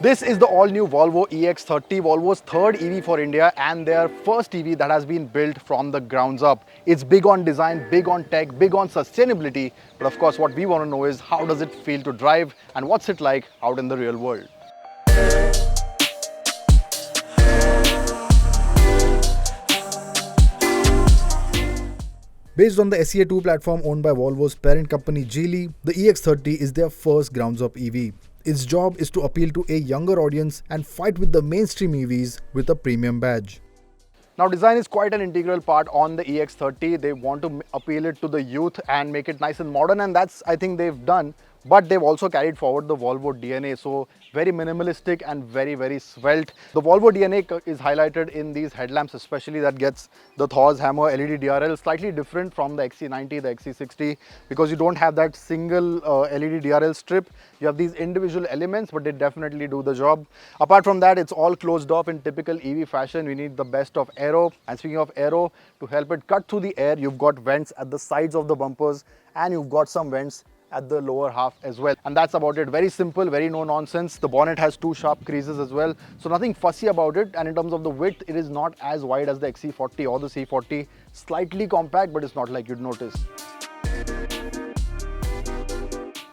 This is the all-new Volvo EX30, Volvo's third EV for India and their first EV that has been built from the grounds up. It's big on design, big on tech, big on sustainability, but of course what we want to know is how does it feel to drive and what's it like out in the real world. Based on the SEA2 platform owned by Volvo's parent company Geely, the EX30 is their first grounds-up EV. Its job is to appeal to a younger audience and fight with the mainstream EVs with a premium badge. Now design is quite an integral part on the EX30. They want to appeal it to the youth and make it nice and modern, and that's I think they've done. But they've also carried forward the Volvo DNA, so very minimalistic and very svelte. The Volvo DNA is highlighted in these headlamps, especially that gets the Thor's Hammer LED DRL, slightly different from the XC90, the XC60, because you don't have that single LED DRL strip. You have these individual elements, but they definitely do the job. Apart from that, it's all closed off in typical EV fashion. We need the best of aero, and speaking of aero, to help it cut through the air, you've got vents at the sides of the bumpers, and you've got some vents at the lower half as well, and that's about it. Very simple, very no nonsense. The bonnet has two sharp creases as well, so nothing fussy about it. And in terms of the width, it is not as wide as the XC40 or the C40. Slightly compact, but it's not like you'd notice.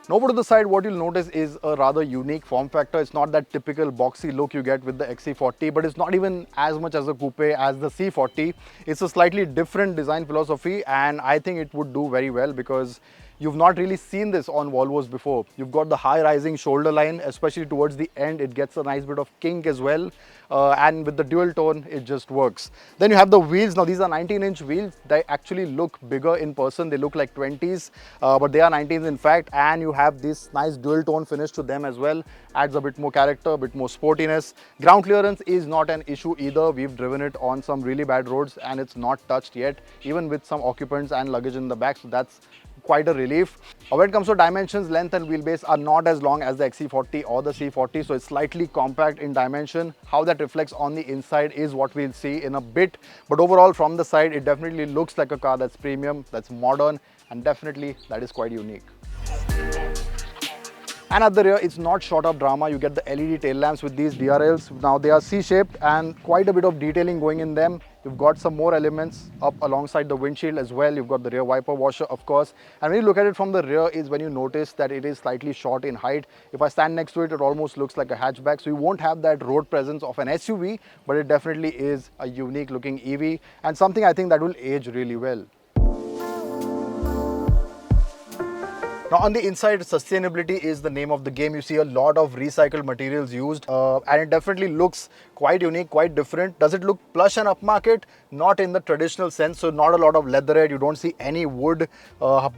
Now over to the side, what you'll notice is a rather unique form factor. It's not that typical boxy look you get with the XC40, but it's not even as much as a coupe as the C40. It's a slightly different design philosophy, and I think it would do very well because you've not really seen this on Volvos before. You've got the high rising shoulder line, especially towards the end. It gets a nice bit of kink as well. And with the dual tone, it just works. Then you have the wheels. Now these are 19-inch wheels. They actually look bigger in person. They look like 20s, but they are 19s in fact. And you have this nice dual tone finish to them as well. Adds a bit more character, a bit more sportiness. Ground clearance is not an issue either. We've driven it on some really bad roads and it's not touched yet, even with some occupants and luggage in the back. So that's quite a relief. When it comes to dimensions, length and wheelbase are not as long as the XC40 or the C40, so it's slightly compact in dimension. How that reflects on the inside is what we'll see in a bit, but overall from the side it definitely looks like a car that's premium, that's modern, and definitely that is quite unique. And at the rear, it's not short of drama. You get the LED tail lamps with these DRLs. Now they are C-shaped and quite a bit of detailing going in them. You've got some more elements up alongside the windshield as well. You've got the rear wiper washer, of course. And when you look at it from the rear is when you notice that it is slightly short in height. If I stand next to it, it almost looks like a hatchback. So you won't have that road presence of an SUV, but it definitely is a unique looking EV and something I think that will age really well. Now on the inside, sustainability is the name of the game. You see a lot of recycled materials used and it definitely looks quite unique, quite different. Does it look plush and upmarket? Not in the traditional sense, so not a lot of leatherette, you don't see any wood,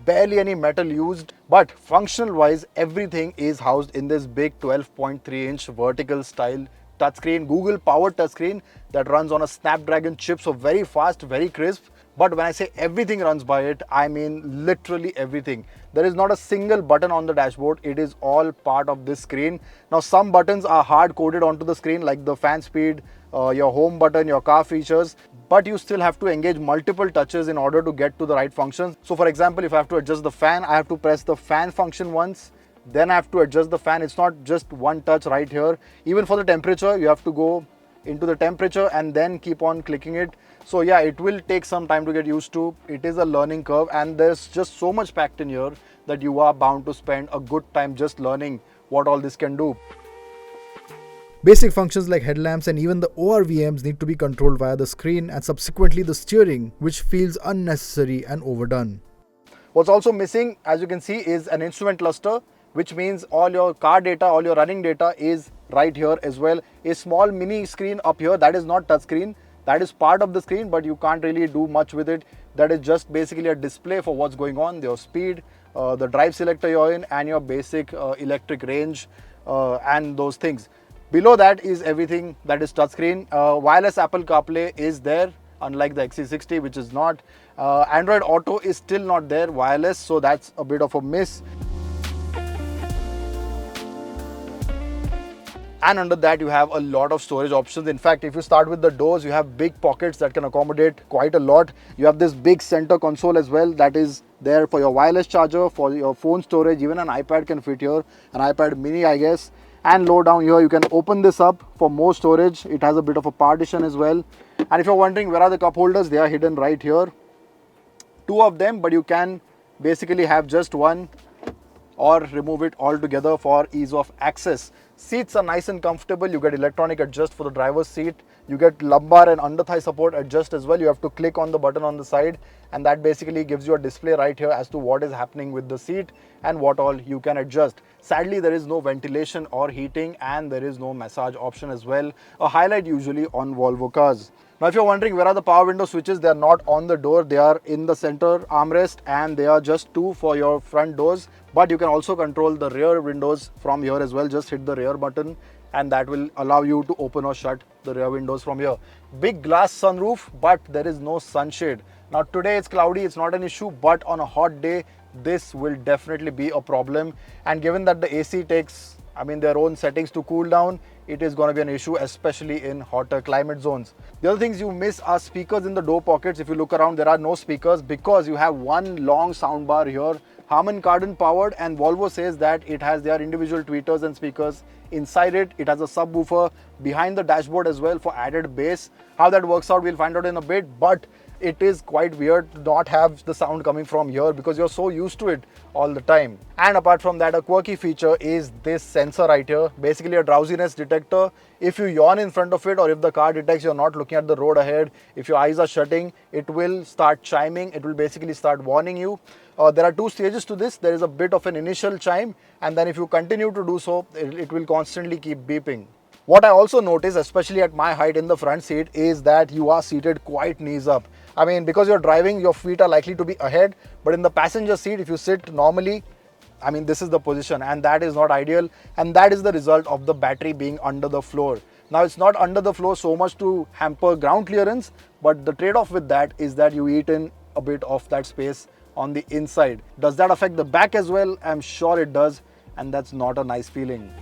barely any metal used. But functional wise, everything is housed in this big 12.3-inch vertical style touchscreen, Google powered touchscreen that runs on a Snapdragon chip, so very fast, very crisp. But when I say everything runs by it, I mean literally everything. There is not a single button on the dashboard. It is all part of this screen. Now some buttons are hard coded onto the screen, like the fan speed, your home button, your car features, but you still have to engage multiple touches in order to get to the right functions. So for example, if I have to adjust the fan, I have to press the fan function once, then I have to adjust the fan. It's not just one touch right here. Even for the temperature, you have to go into the temperature and then keep on clicking it. So yeah, it will take some time to get used to. It is a learning curve and there's just so much packed in here that you are bound to spend a good time just learning what all this can do. Basic functions like headlamps and even the ORVMs need to be controlled via the screen and subsequently the steering, which feels unnecessary and overdone. What's also missing, as you can see, is an instrument cluster, which means all your car data, all your running data is right here as well. A small mini screen up here, that is not touch screen. That is part of the screen, but you can't really do much with it. That is just basically a display for what's going on, your speed, the drive selector you're in, and your basic electric range and those things. Below that is everything that is touchscreen. Wireless Apple CarPlay is there, unlike the XC60, which is not. Android Auto is still not there, wireless, so that's a bit of a miss. And under that you have a lot of storage options. In fact, if you start with the doors, you have big pockets that can accommodate quite a lot. You have this big center console as well that is there for your wireless charger, for your phone storage. Even an iPad can fit here, an iPad mini I guess. And low down here, you can open this up for more storage. It has a bit of a partition as well. And if you're wondering where are the cup holders, they are hidden right here. Two of them, but you can basically have just one or remove it altogether for ease of access. Seats are nice and comfortable. You get electronic adjust for the driver's seat. You get lumbar and under thigh support adjust as well. You have to click on the button on the side, and that basically gives you a display right here as to what is happening with the seat and what all you can adjust. Sadly, there is no ventilation or heating, and there is no massage option as well, a highlight usually on Volvo cars. Now, if you're wondering where are the power window switches, they are not on the door. They are in the center armrest, and they are just two for your front doors. But you can also control the rear windows from here as well. Just hit the rear button, and that will allow you to open or shut the rear windows from here. Big glass sunroof, but there is no sunshade. Now, today it's cloudy, it's not an issue, but on a hot day, this will definitely be a problem. And given that the AC takes, their own settings to cool down, it is going to be an issue, especially in hotter climate zones. The other things you miss are speakers in the door pockets. If you look around, there are no speakers because you have one long sound bar here, Harman Kardon powered, and Volvo says that it has their individual tweeters and speakers inside it. It has a subwoofer behind the dashboard as well for added bass. How that works out, we'll find out in a bit, but it is quite weird to not have the sound coming from here because you're so used to it all the time. And apart from that, a quirky feature is this sensor right here, basically a drowsiness detector. If you yawn in front of it, or if the car detects you're not looking at the road ahead, if your eyes are shutting, it will start chiming. It will basically start warning you. There are two stages to this. There is a bit of an initial chime, and then if you continue to do so, it will constantly keep beeping. What I also notice, especially at my height in the front seat, is that you are seated quite knees up. Because you're driving, your feet are likely to be ahead, but in the passenger seat, if you sit normally, this is the position, and that is not ideal, and that is the result of the battery being under the floor. Now, it's not under the floor so much to hamper ground clearance, but the trade-off with that is that you eat in a bit of that space on the inside. Does that affect the back as well? I'm sure it does, and that's not a nice feeling.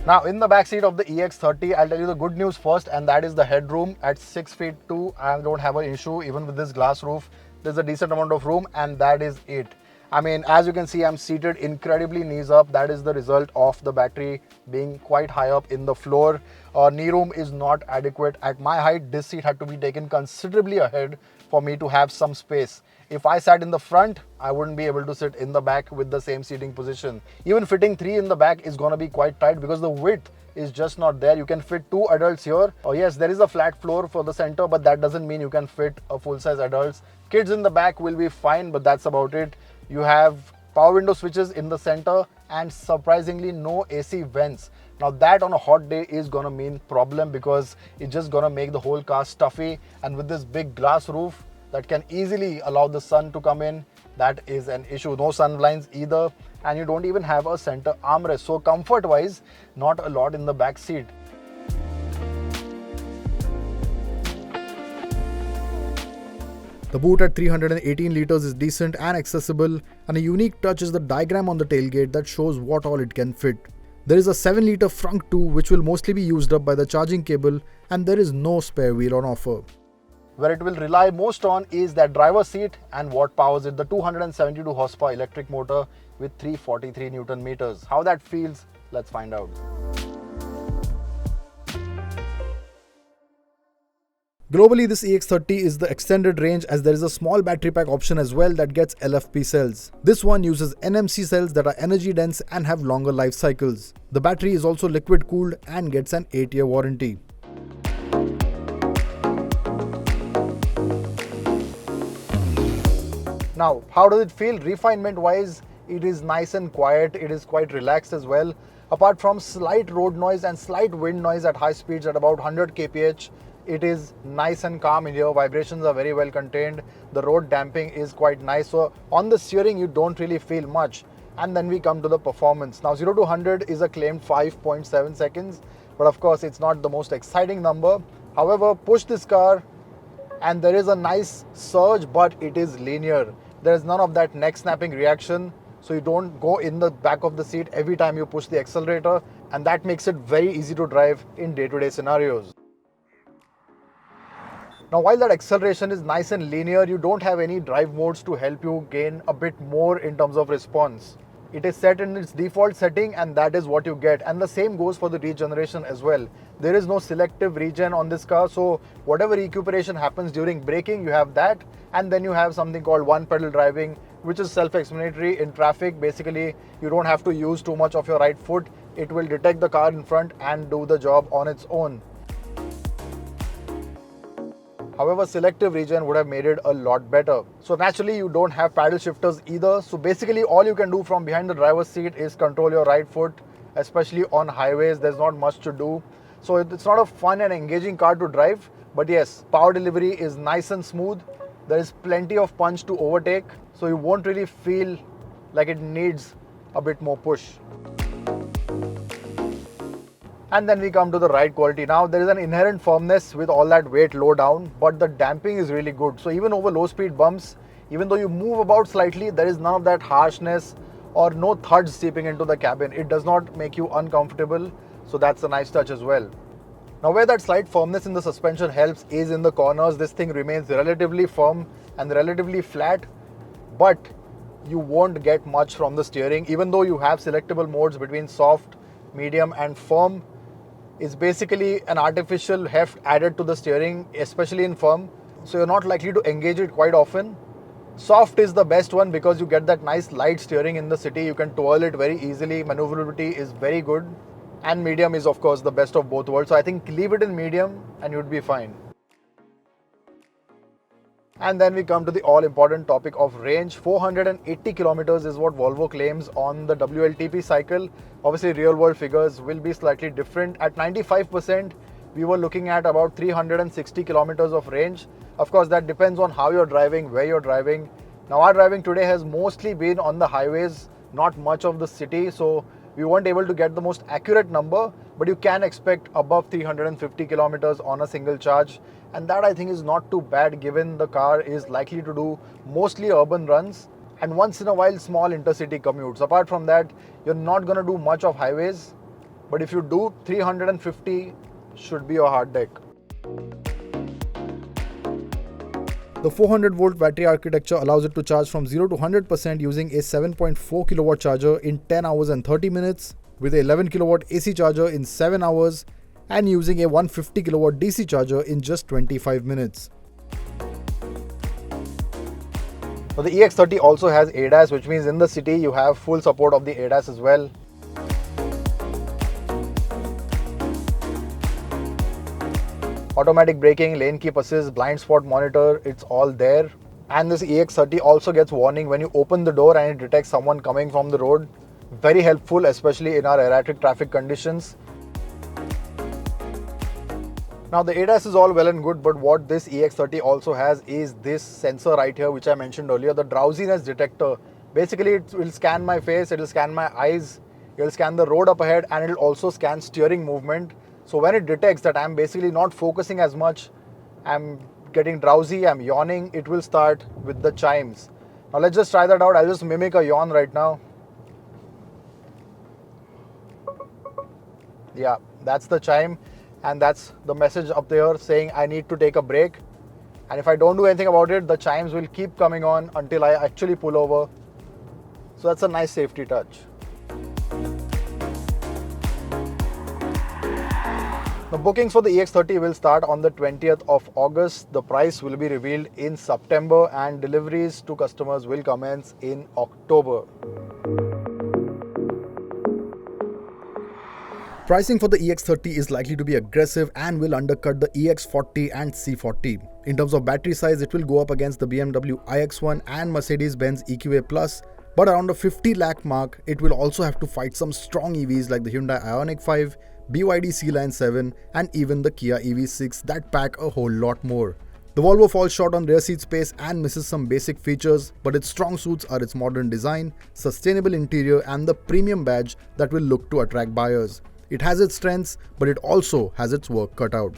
Now, in the back seat of the EX30, I'll tell you the good news first, and that is the headroom. At 6 feet 2, I don't have an issue. Even with this glass roof, there's a decent amount of room, and that is it. As you can see, I'm seated incredibly knees up. That is the result of the battery being quite high up in the floor. Knee room is not adequate. At my height, this seat had to be taken considerably ahead for me to have some space. If I sat in the front, I wouldn't be able to sit in the back with the same seating position. Even fitting 3 in the back is going to be quite tight because the width is just not there. You can fit 2 adults here. Oh yes, there is a flat floor for the center, but that doesn't mean you can fit a full-size adults. Kids in the back will be fine, but that's about it. You have power window switches in the center and surprisingly no AC vents. Now that on a hot day is gonna mean problem because it's just gonna make the whole car stuffy, and with this big glass roof that can easily allow the sun to come in, that is an issue. No sun blinds either, and you don't even have a center armrest. So comfort wise, not a lot in the back seat. The boot at 318 litres is decent and accessible, and a unique touch is the diagram on the tailgate that shows what all it can fit. There is a 7-litre frunk too, which will mostly be used up by the charging cable, and there is no spare wheel on offer. Where it will rely most on is that driver's seat and what powers it, the 272 horsepower electric motor with 343 Newton meters. How that feels, let's find out. Globally, this EX30 is the extended range, as there is a small battery pack option as well that gets LFP cells. This one uses NMC cells that are energy dense and have longer life cycles. The battery is also liquid cooled and gets an 8-year warranty. Now, how does it feel? Refinement wise, it is nice and quiet. It is quite relaxed as well. Apart from slight road noise and slight wind noise at high speeds at about 100 kph, it is nice and calm in here. Vibrations are very well contained. The road damping is quite nice. So on the steering, you don't really feel much. And then we come to the performance. Now 0 to 100 is a claimed 5.7 seconds, but of course it's not the most exciting number. However, push this car and there is a nice surge, but it is linear. There is none of that neck snapping reaction. So you don't go in the back of the seat every time you push the accelerator, and that makes it very easy to drive in day-to-day scenarios. Now, while that acceleration is nice and linear, you don't have any drive modes to help you gain a bit more in terms of response. It is set in its default setting and that is what you get. And the same goes for the regeneration as well. There is no selective regen on this car, so whatever recuperation happens during braking, you have that. And then you have something called one pedal driving, which is self-explanatory in traffic. Basically, you don't have to use too much of your right foot. It will detect the car in front and do the job on its own. However, selective regen would have made it a lot better. So naturally, you don't have paddle shifters either. So basically, all you can do from behind the driver's seat is control your right foot, especially on highways. There's not much to do. So it's not a fun and engaging car to drive. But yes, power delivery is nice and smooth. There is plenty of punch to overtake. So you won't really feel like it needs a bit more push. And then we come to the ride quality. Now there is an inherent firmness with all that weight low down, but the damping is really good. So even over low speed bumps, even though you move about slightly, there is none of that harshness or no thuds seeping into the cabin. It does not make you uncomfortable. So that's a nice touch as well. Now where that slight firmness in the suspension helps is in the corners. This thing remains relatively firm and relatively flat, but you won't get much from the steering. Even though you have selectable modes between soft, medium and firm, is basically an artificial heft added to the steering, especially in firm. So you're not likely to engage it quite often. Soft is the best one because you get that nice light steering in the city. You can twirl it very easily. Maneuverability is very good. And medium is of course the best of both worlds. So I think leave it in medium and you'd be fine. And then we come to the all-important topic of range. 480 kilometers is what Volvo claims on the WLTP cycle. Obviously, real-world figures will be slightly different. At 95%, we were looking at about 360 kilometers of range. Of course, that depends on how you're driving, where you're driving. Now, our driving today has mostly been on the highways, not much of the city, so we weren't able to get the most accurate number, but you can expect above 350 kilometers on a single charge. And that I think is not too bad given the car is likely to do mostly urban runs and once in a while small intercity commutes. Apart from that, you're not going to do much of highways, but if you do, 350 should be a hard deck. The 400 volt battery architecture allows it to charge from 0 to 100% using a 7.4 kilowatt charger in 10 hours and 30 minutes, with a 11 kilowatt AC charger in 7 hours, and using a 150 kilowatt DC charger in just 25 minutes. So the EX30 also has ADAS, which means in the city you have full support of the ADAS as well. Automatic braking, lane keep assist, blind spot monitor, it's all there. And this EX30 also gets warning when you open the door and it detects someone coming from the road. Very helpful, especially in our erratic traffic conditions. Now the ADAS is all well and good, but what this EX30 also has is this sensor right here, which I mentioned earlier, the drowsiness detector. Basically, it will scan my face, it will scan my eyes, it will scan the road up ahead, and it will also scan steering movement. So when it detects that I'm basically not focusing as much, I'm getting drowsy, I'm yawning, it will start with the chimes. Now let's just try that out. I'll just mimic a yawn right now. Yeah, that's the chime. And that's the message up there saying I need to take a break. And if I don't do anything about it, the chimes will keep coming on until I actually pull over. So that's a nice safety touch. The bookings for the EX30 will start on the 20th of August. The price will be revealed in September and deliveries to customers will commence in October. Pricing for the EX30 is likely to be aggressive and will undercut the EX40 and C40. In terms of battery size, it will go up against the BMW iX1 and Mercedes-Benz EQA Plus, but around the 50 lakh mark, it will also have to fight some strong EVs like the Hyundai Ioniq 5, BYD C-Line 7 and even the Kia EV6 that pack a whole lot more. The Volvo falls short on rear seat space and misses some basic features, but its strong suits are its modern design, sustainable interior and the premium badge that will look to attract buyers. It has its strengths, but it also has its work cut out.